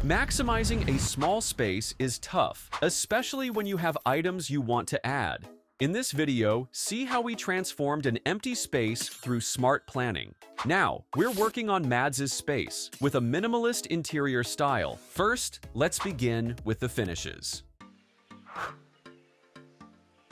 Maximizing a small space is tough, especially when you have items you want to add. In this video, see how we transformed an empty space through smart planning. Now, we're working on Madz's space with a minimalist interior style. First, let's begin with the finishes.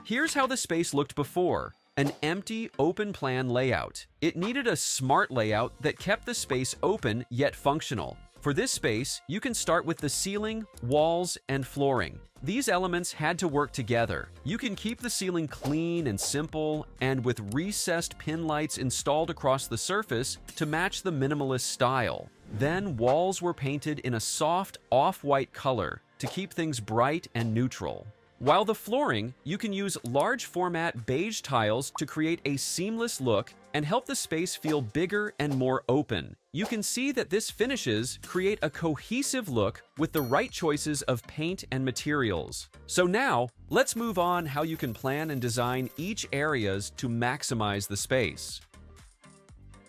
Here's how the space looked before. An empty, open-plan layout. It needed a smart layout that kept the space open yet functional. For this space, you can start with the ceiling, walls, and flooring. These elements had to work together. You can keep the ceiling clean and simple, and with recessed pin lights installed across the surface to match the minimalist style. Then walls were painted in a soft, off-white color to keep things bright and neutral. While the flooring, you can use large format beige tiles to create a seamless look and help the space feel bigger and more open. You can see that this finishes create a cohesive look with the right choices of paint and materials. So now, let's move on how you can plan and design each areas to maximize the space.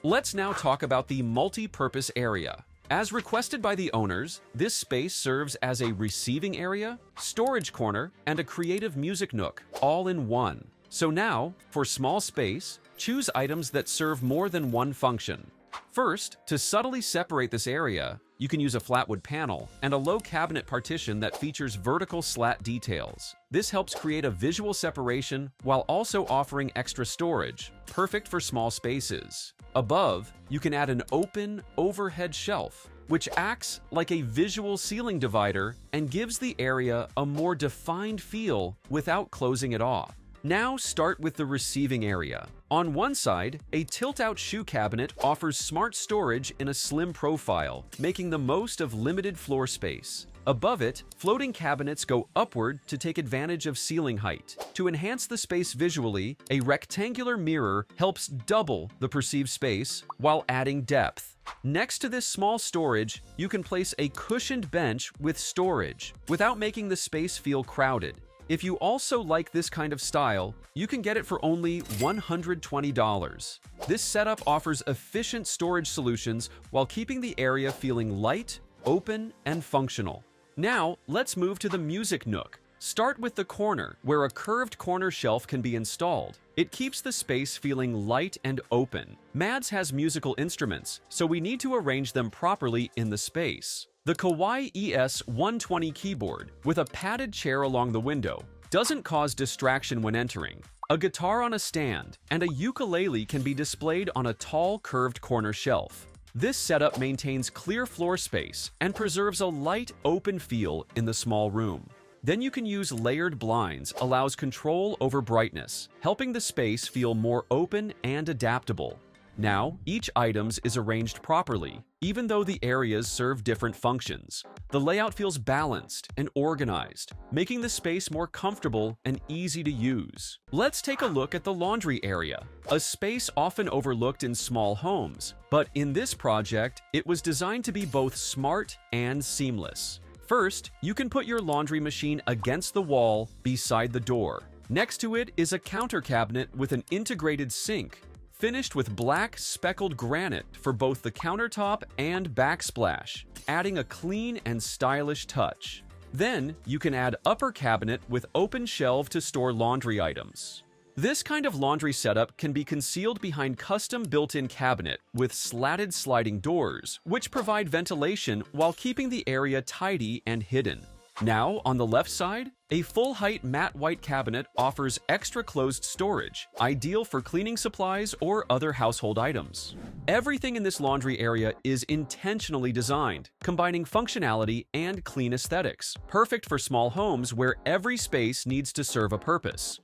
Let's now talk about the multi-purpose area. As requested by the owners, this space serves as a receiving area, storage corner, and a creative music nook, all in one. So now, for small space, choose items that serve more than one function. First, to subtly separate this area, you can use a flatwood panel and a low cabinet partition that features vertical slat details. This helps create a visual separation while also offering extra storage, perfect for small spaces. Above, you can add an open, overhead shelf, which acts like a visual ceiling divider and gives the area a more defined feel without closing it off. Now start with the receiving area. On one side, a tilt-out shoe cabinet offers smart storage in a slim profile, making the most of limited floor space. Above it, floating cabinets go upward to take advantage of ceiling height. To enhance the space visually, a rectangular mirror helps double the perceived space while adding depth. Next to this small storage, you can place a cushioned bench with storage without making the space feel crowded. If you also like this kind of style, you can get it for only $120. This setup offers efficient storage solutions while keeping the area feeling light, open, and functional. Now, let's move to the music nook. Start with the corner, where a curved corner shelf can be installed. It keeps the space feeling light and open. Madz has musical instruments, so we need to arrange them properly in the space. The Kawai ES120 keyboard, with a padded chair along the window, doesn't cause distraction when entering. A guitar on a stand and a ukulele can be displayed on a tall, curved corner shelf. This setup maintains clear floor space and preserves a light, open feel in the small room. Then you can use layered blinds, allows control over brightness, helping the space feel more open and adaptable. Now, each item is arranged properly, even though the areas serve different functions. The layout feels balanced and organized, making the space more comfortable and easy to use. Let's take a look at the laundry area, a space often overlooked in small homes, but in this project, it was designed to be both smart and seamless. First, you can put your laundry machine against the wall beside the door. Next to it is a counter cabinet with an integrated sink, finished with black speckled granite for both the countertop and backsplash, adding a clean and stylish touch. Then, you can add upper cabinet with open shelf to store laundry items. This kind of laundry setup can be concealed behind custom built-in cabinet with slatted sliding doors, which provide ventilation while keeping the area tidy and hidden. Now, on the left side, a full-height matte white cabinet offers extra closed storage, ideal for cleaning supplies or other household items. Everything in this laundry area is intentionally designed, combining functionality and clean aesthetics, perfect for small homes where every space needs to serve a purpose.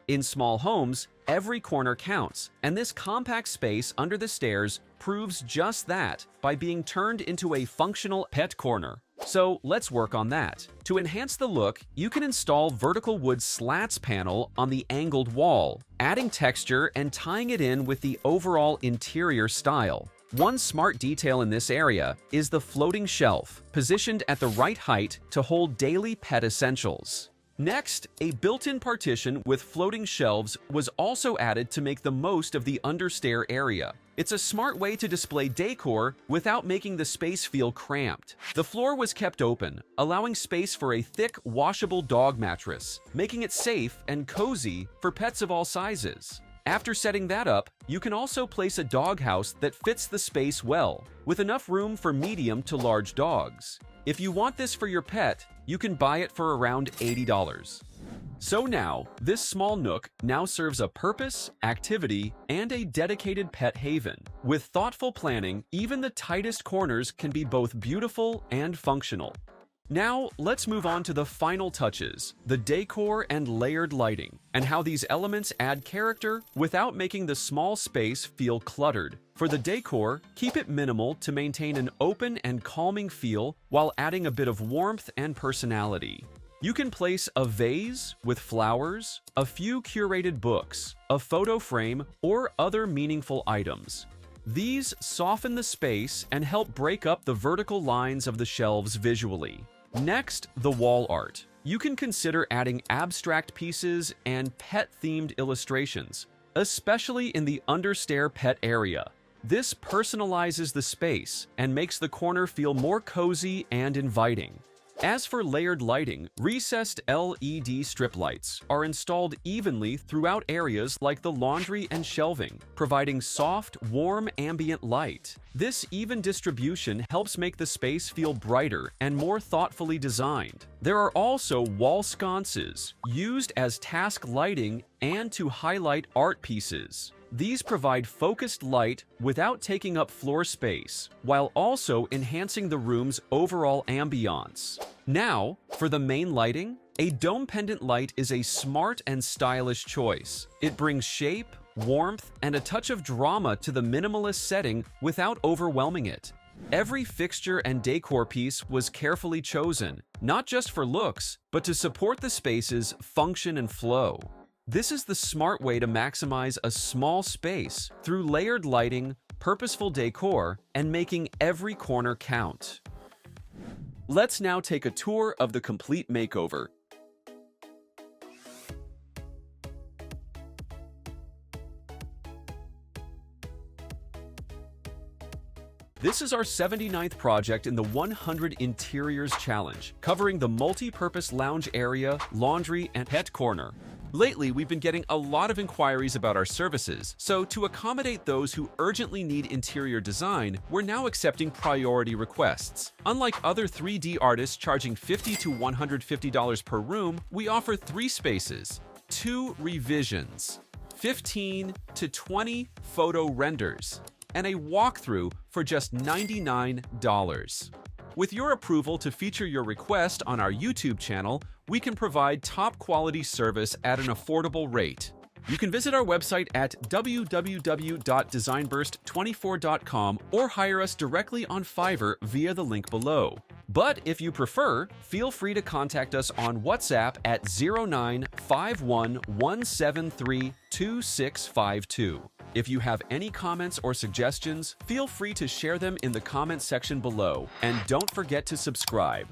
In small homes, every corner counts, and this compact space under the stairs proves just that by being turned into a functional pet corner. So let's work on that. To enhance the look, you can install vertical wood slats panel on the angled wall, adding texture and tying it in with the overall interior style. One smart detail in this area is the floating shelf, positioned at the right height to hold daily pet essentials. Next, a built-in partition with floating shelves was also added to make the most of the under-stair area. It's a smart way to display decor without making the space feel cramped. The floor was kept open, allowing space for a thick, washable dog mattress, making it safe and cozy for pets of all sizes. After setting that up, you can also place a doghouse that fits the space well, with enough room for medium to large dogs. If you want this for your pet, you can buy it for around $80. So now, this small nook now serves a purpose, activity, and a dedicated pet haven. With thoughtful planning, even the tightest corners can be both beautiful and functional. Now, let's move on to the final touches, the decor and layered lighting, and how these elements add character without making the small space feel cluttered. For the decor, keep it minimal to maintain an open and calming feel while adding a bit of warmth and personality. You can place a vase with flowers, a few curated books, a photo frame, or other meaningful items. These soften the space and help break up the vertical lines of the shelves visually. Next, the wall art. You can consider adding abstract pieces and pet-themed illustrations, especially in the under-stair pet area. This personalizes the space and makes the corner feel more cozy and inviting. As for layered lighting, recessed LED strip lights are installed evenly throughout areas like the laundry and shelving, providing soft, warm ambient light. This even distribution helps make the space feel brighter and more thoughtfully designed. There are also wall sconces, used as task lighting and to highlight art pieces. These provide focused light without taking up floor space, while also enhancing the room's overall ambiance. Now, for the main lighting, a dome pendant light is a smart and stylish choice. It brings shape, warmth, and a touch of drama to the minimalist setting without overwhelming it. Every fixture and decor piece was carefully chosen, not just for looks, but to support the space's function and flow. This is the smart way to maximize a small space through layered lighting, purposeful decor, and making every corner count. Let's now take a tour of the complete makeover. This is our 79th project in the 100 Interiors Challenge, covering the multi-purpose lounge area, laundry, and pet corner. Lately, we've been getting a lot of inquiries about our services, so to accommodate those who urgently need interior design, we're now accepting priority requests. Unlike other 3D artists charging $50 to $150 per room, we offer 3 spaces, 2 revisions, 15 to 20 photo renders, and a walkthrough for just $99. With your approval to feature your request on our YouTube channel, we can provide top-quality service at an affordable rate. You can visit our website at www.designburst24.com or hire us directly on Fiverr via the link below. But if you prefer, feel free to contact us on WhatsApp at 0951-173-2652. If you have any comments or suggestions, feel free to share them in the comment section below. And don't forget to subscribe.